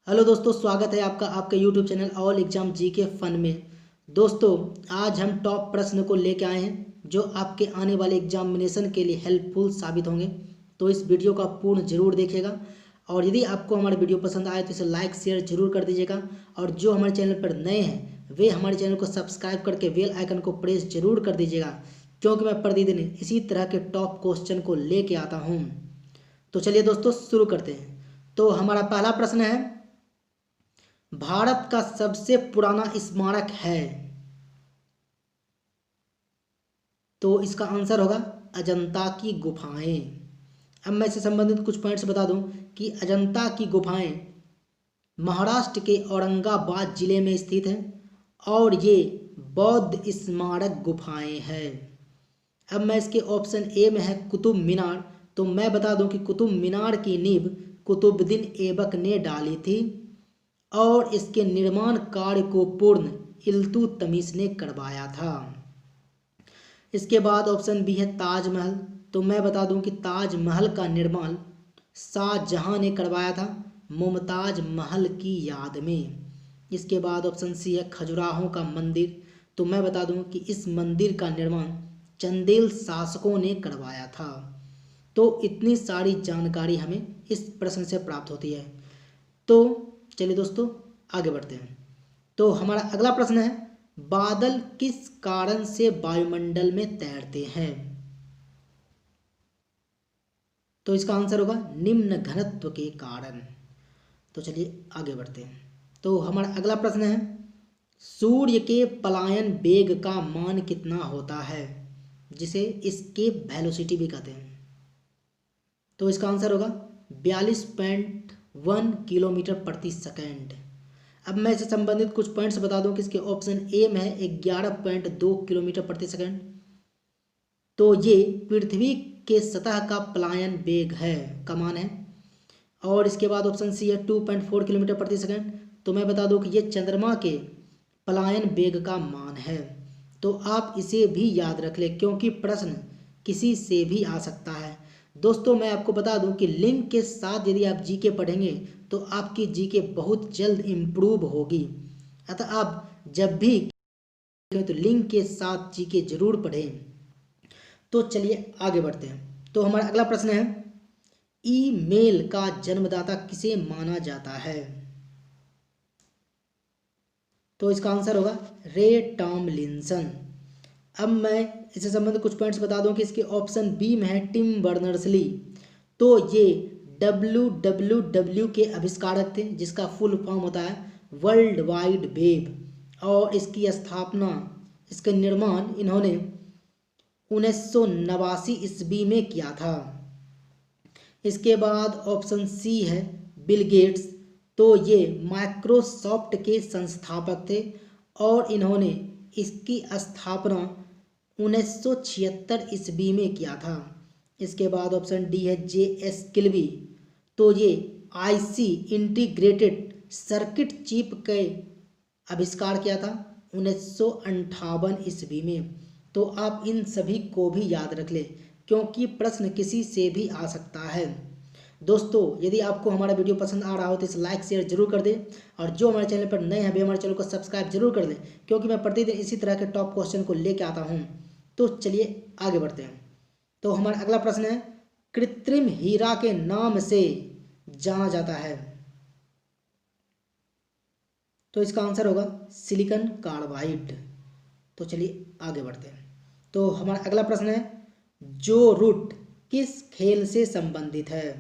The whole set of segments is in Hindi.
हेलो दोस्तों, स्वागत है आपका आपके YouTube channel all exam GK fun में। दोस्तों, आज हम टॉप प्रश्न को लेकर आए हैं जो आपके आने वाले एग्जामिनेशन के लिए हेल्पफुल साबित होंगे। तो इस वीडियो का पूर्ण जरूर देखिएगा और यदि आपको हमारा वीडियो पसंद आए तो इसे लाइक शेयर जरूर कर दीजिएगा। और जो हमारे चैनल पर नए हैं वे हमारे चैनल को सब्सक्राइब करके बेल आइकन को प्रेस जरूर कर दीजिएगा, क्योंकि मैं प्रतिदिन इसी तरह के टॉप क्वेश्चन को लेके आता हूँ। तो चलिए दोस्तों, शुरू करते हैं। तो हमारा पहला प्रश्न है, भारत का सबसे पुराना स्मारक है। तो इसका आंसर होगा अजंता की गुफाएं। अब मैं इससे संबंधित कुछ पॉइंट्स बता दूं कि अजंता की गुफाएं महाराष्ट्र के औरंगाबाद जिले में स्थित है और ये बौद्ध स्मारक गुफाएं हैं। अब मैं इसके ऑप्शन ए में है कुतुब मीनार। तो मैं बता दूं कि कुतुब मीनार की नींव कुतुबुद्दीन ऐबक ने डाली थी और इसके निर्माण कार्य को पूर्ण इल्तुतमिश ने करवाया था। इसके बाद ऑप्शन बी है ताजमहल। तो मैं बता दूं कि ताजमहल का निर्माण शाहजहां ने करवाया था मुमताज महल की याद में। इसके बाद ऑप्शन सी है खजुराहो का मंदिर। तो मैं बता दूं कि इस मंदिर का निर्माण चंदेल शासकों ने करवाया था। तो इतनी सारी जानकारी हमें इस प्रश्न से प्राप्त होती है। तो चलिए दोस्तों, आगे बढ़ते हैं। तो हमारा अगला प्रश्न है, बादल किस कारण से वायुमंडल में तैरते हैं। तो इसका आंसर होगा निम्न घनत्व के कारण। तो चलिए आगे बढ़ते हैं। तो हमारा अगला प्रश्न है, सूर्य के पलायन वेग का मान कितना होता है, जिसे एस्केप वेलोसिटी भी कहते हैं। तो इसका आंसर होगा 42.1 किलोमीटर प्रति सेकंड। अब मैं इससे संबंधित कुछ पॉइंट्स बता दूं कि इसके ऑप्शन ए में है 11.2 किलोमीटर प्रति सेकंड। तो ये पृथ्वी के सतह का पलायन वेग है का मान है। और इसके बाद ऑप्शन सी है 2.4 किलोमीटर प्रति सेकंड। तो मैं बता दूं कि ये चंद्रमा के पलायन वेग का मान है। तो आप इसे भी याद रख लें, क्योंकि प्रश्न किसी से भी आ सकता है। दोस्तों, मैं आपको बता दूं कि लिंक के साथ यदि आप जीके पढ़ेंगे तो आपकी जीके बहुत जल्द इम्प्रूव होगी। अतः आप जब भी तो लिंक के साथ जीके जरूर पढ़ें। तो चलिए आगे बढ़ते हैं। तो हमारा अगला प्रश्न है, ईमेल का जन्मदाता किसे माना जाता है। तो इसका आंसर होगा रे टॉमलिंसन। अब मैं इससे संबंधित कुछ पॉइंट्स बता दूं कि इसके ऑप्शन बी में है टिम बर्नर्स-ली। तो ये WWW के आविष्कारक थे, जिसका फुल फॉर्म होता है वर्ल्ड वाइड वेब। और इसकी स्थापना, इसका निर्माण इन्होंने 1989 ईस्वी में किया था। इसके बाद ऑप्शन सी है बिल गेट्स। तो ये माइक्रोसॉफ्ट के संस्थापक थे और इन्होंने इसकी स्थापना 1976 ईस्वी में किया था। इसके बाद ऑप्शन डी है JS किल्बी। तो ये IC इंटीग्रेटेड सर्किट चिप के आविष्कार किया था 1958 ईस्वी में। तो आप इन सभी को भी याद रख लें, क्योंकि प्रश्न किसी से भी आ सकता है। दोस्तों, यदि आपको हमारा वीडियो पसंद आ रहा हो तो इसे लाइक शेयर जरूर कर दें और जो हमारे चैनल पर नए हैं वे हमारे चैनल को सब्सक्राइब जरूर कर लें, क्योंकि मैं प्रतिदिन इसी तरह के टॉप क्वेश्चन को लेकर आता हूँ। तो चलिए आगे बढ़ते हैं। तो हमारा अगला प्रश्न है, कृत्रिम हीरा के नाम से जाना जाता है। तो इसका आंसर होगा सिलिकॉन कार्बाइड। तो चलिए आगे बढ़ते हैं। तो हमारा अगला प्रश्न है, जो रूट किस खेल से संबंधित है।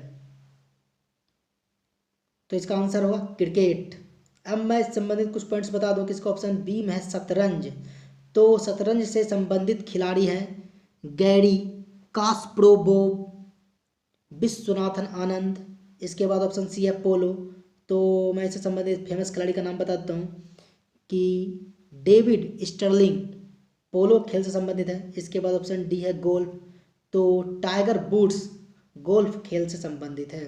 तो इसका आंसर होगा क्रिकेट। अब मैं इस संबंधित कुछ पॉइंट्स बता दूं कि इसका ऑप्शन बी में है शतरंज। तो शतरंज से संबंधित खिलाड़ी हैं गैरी कास्परोव, विश्वनाथन आनंद। इसके बाद ऑप्शन सी है पोलो। तो मैं इससे संबंधित फेमस खिलाड़ी का नाम बता देता हूँ कि डेविड स्टर्लिंग पोलो खेल से संबंधित है। इसके बाद ऑप्शन डी है गोल्फ। तो टाइगर वुड्स गोल्फ खेल से संबंधित है।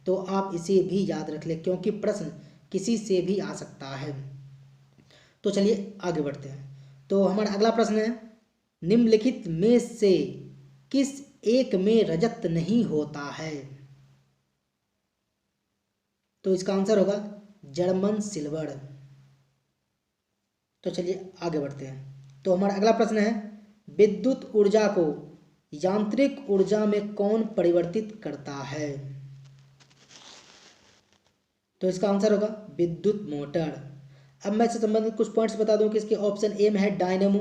तो आप इसे भी याद रख लें, क्योंकि प्रश्न किसी से भी आ सकता है। तो चलिए आगे बढ़ते हैं। तो हमारा अगला प्रश्न है, निम्नलिखित में से किस एक में रजत नहीं होता है। तो इसका आंसर होगा जर्मन सिल्वर। तो चलिए आगे बढ़ते हैं। तो हमारा अगला प्रश्न है, विद्युत ऊर्जा को यांत्रिक ऊर्जा में कौन परिवर्तित करता है? तो इसका आंसर होगा विद्युत मोटर। अब मैं इससे संबंधित कुछ पॉइंट्स बता दूं कि इसके ऑप्शन ए में है डायनेमो,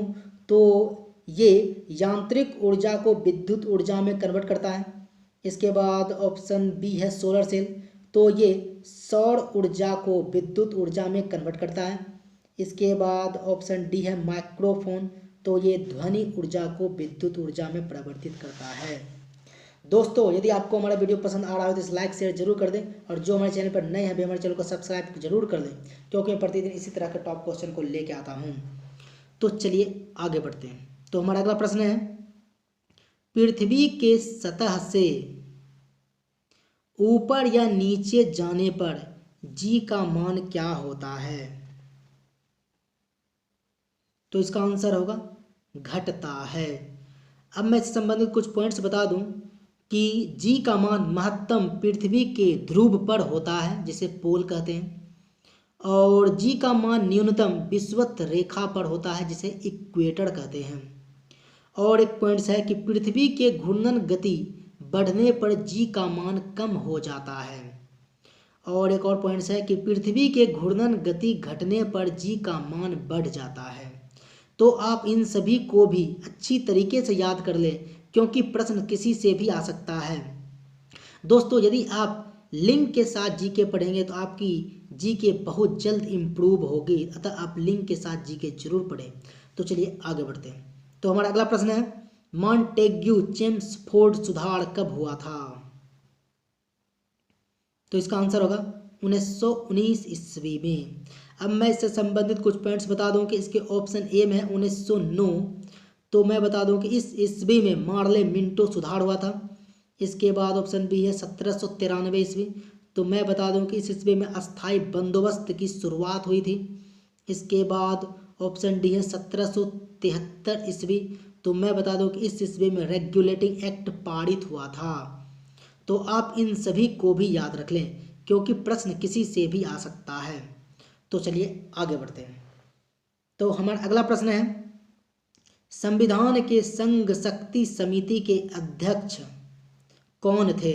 तो ये यांत्रिक ऊर्जा को विद्युत ऊर्जा में कन्वर्ट करता है। इसके बाद ऑप्शन बी है सोलर सेल, तो ये सौर ऊर्जा को विद्युत ऊर्जा में कन्वर्ट करता है। इसके बाद ऑप्शन डी है माइक्रोफोन, तो ये ध्वनि ऊर्जा को विद्युत ऊर्जा में परिवर्तित करता है। दोस्तों यदि आपको हमारा वीडियो पसंद आ रहा हो तो इस लाइक शेयर जरूर कर दें, और जो हमारे चैनल पर नए हैं वे हमारे चैनल को सब्सक्राइब जरूर कर दें, क्योंकि मैं प्रतिदिन इसी तरह के टॉप क्वेश्चन को लेके आता हूँ। तो चलिए आगे बढ़ते हैं। तो हमारा अगला प्रश्न है, पृथ्वी के सतह से ऊपर या नीचे जाने पर जी का मान क्या होता है? तो इसका आंसर होगा घटता है। अब मैं इससे संबंधित कुछ पॉइंट्स बता दूं कि जी का मान महत्तम पृथ्वी के ध्रुव पर होता है, जिसे पोल कहते हैं, और जी का मान न्यूनतम विषुवत रेखा पर होता है, जिसे इक्वेटर कहते हैं। और एक पॉइंट्स है कि पृथ्वी के घूर्णन गति बढ़ने पर जी का मान कम हो जाता है। और एक और पॉइंट्स है कि पृथ्वी के घूर्णन गति घटने पर जी का मान बढ़ जाता है। तो आप इन सभी को भी अच्छी तरीके से याद कर लें, क्योंकि प्रश्न किसी से भी आ सकता है। दोस्तों यदि आप लिंक के साथ जीके पढ़ेंगे तो आपकी जीके बहुत जल्द इम्प्रूव होगी, अतः आप लिंक के साथ जीके जरूर पढ़ें। तो चलिए आगे बढ़ते हैं। तो हमारा अगला प्रश्न है, मॉन्टेग्यू चेम्सफोर्ड सुधार कब हुआ था? तो इसका आंसर होगा 1919 ईस्वी में। अब मैं इससे संबंधित कुछ पॉइंट्स बता दूं कि इसके ऑप्शन ए में है 1909, तो मैं बता दूं कि इस ईस्वी में मार्ले मिंटो सुधार हुआ था। इसके बाद ऑप्शन बी है 1793 ईस्वी, तो मैं बता दूं कि इस ईस्वी में अस्थाई बंदोबस्त की शुरुआत हुई थी। इसके बाद ऑप्शन डी है 1773 ईस्वी, तो मैं बता दूं कि इस ईस्वी में रेगुलेटिंग एक्ट पारित हुआ था। तो आप इन सभी को भी याद रख लें, क्योंकि प्रश्न किसी से भी आ सकता है। तो चलिए आगे बढ़ते हैं। तो हमारा अगला प्रश्न है, संविधान के संघ शक्ति समिति के अध्यक्ष कौन थे?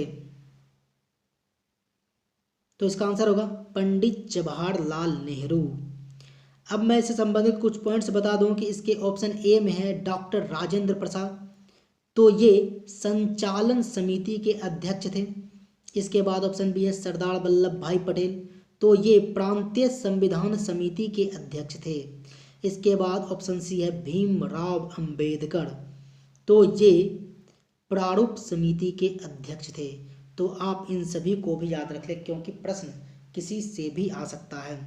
तो इसका आंसर होगा पंडित जवाहरलाल नेहरू। अब मैं इससे संबंधित कुछ पॉइंट्स बता दूं कि इसके ऑप्शन ए में है डॉक्टर राजेंद्र प्रसाद, तो ये संचालन समिति के अध्यक्ष थे। इसके बाद ऑप्शन बी है सरदार वल्लभ भाई पटेल, तो ये प्रांतीय संविधान समिति के अध्यक्ष थे। इसके बाद ऑप्शन सी है भीमराव अंबेडकर, तो ये प्रारूप समिति के अध्यक्ष थे। तो आप इन सभी को भी याद रख लें, क्योंकि प्रश्न किसी से भी आ सकता है।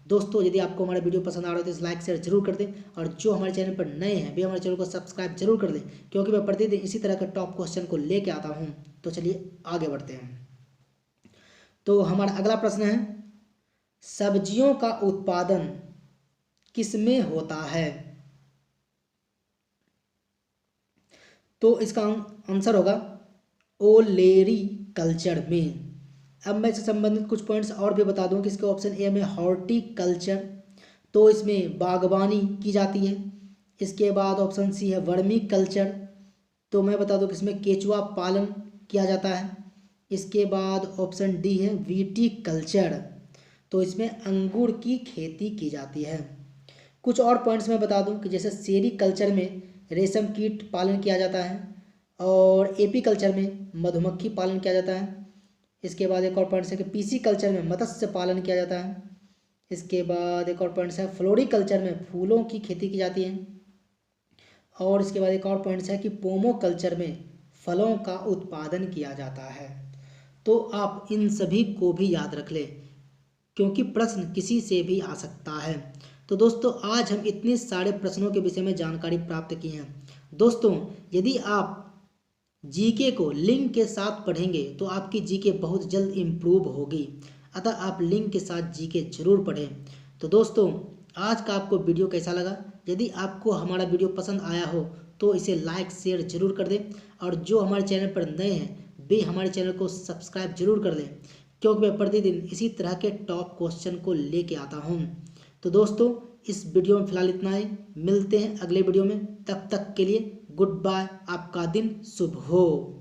दोस्तों यदि आपको हमारा वीडियो पसंद आ रहा है तो इस लाइक शेयर जरूर कर दें, और जो हमारे चैनल पर नए हैं वे हमारे चैनल को सब्सक्राइब जरूर कर दें, क्योंकि मैं प्रतिदिन इसी तरह के टॉप क्वेश्चन को लेके आता हूँ। तो चलिए आगे बढ़ते हैं। तो हमारा अगला प्रश्न है, सब्जियों का उत्पादन किसमें होता है? तो इसका आंसर होगा ओलेरी कल्चर में। अब मैं इससे संबंधित कुछ पॉइंट्स और भी बता दूं कि इसके ऑप्शन ए में हॉर्टिकल्चर, तो इसमें बागवानी की जाती है। इसके बाद ऑप्शन सी है वर्मी कल्चर, तो मैं बता दूं कि इसमें केचुआ पालन किया जाता है। इसके बाद ऑप्शन डी है विटीकल्चर, तो इसमें अंगूर की खेती की जाती है। कुछ और पॉइंट्स मैं बता दूं कि जैसे सेरीकल्चर में रेशम कीट पालन किया जाता है, और एपीकल्चर में मधुमक्खी पालन किया जाता है। इसके बाद एक और पॉइंट्स है कि पीसी कल्चर में मत्स्य पालन किया जाता है। इसके बाद एक और पॉइंट्स है फ्लोरिकल्चर में फूलों की खेती की जाती है। और इसके बाद एक और पॉइंट्स है कि पोमो कल्चर में फलों का उत्पादन किया जाता है। तो आप इन सभी को भी याद रख लें, क्योंकि प्रश्न किसी से भी आ सकता है। तो दोस्तों आज हम इतने सारे प्रश्नों के विषय में जानकारी प्राप्त की हैं। दोस्तों यदि आप जीके को लिंक के साथ पढ़ेंगे तो आपकी जीके बहुत जल्द इम्प्रूव होगी, अतः आप लिंक के साथ जीके जरूर पढ़ें। तो दोस्तों आज का आपको वीडियो कैसा लगा? यदि आपको हमारा वीडियो पसंद आया हो तो इसे लाइक शेयर जरूर कर दें, और जो हमारे चैनल पर नए हैं वे हमारे चैनल को सब्सक्राइब जरूर कर दें, क्योंकि मैं प्रतिदिन इसी तरह के टॉप क्वेश्चन को लेके आता हूँ। तो दोस्तों इस वीडियो में फिलहाल इतना ही, मिलते हैं अगले वीडियो में, तब तक के लिए गुड बाय, आपका दिन शुभ हो।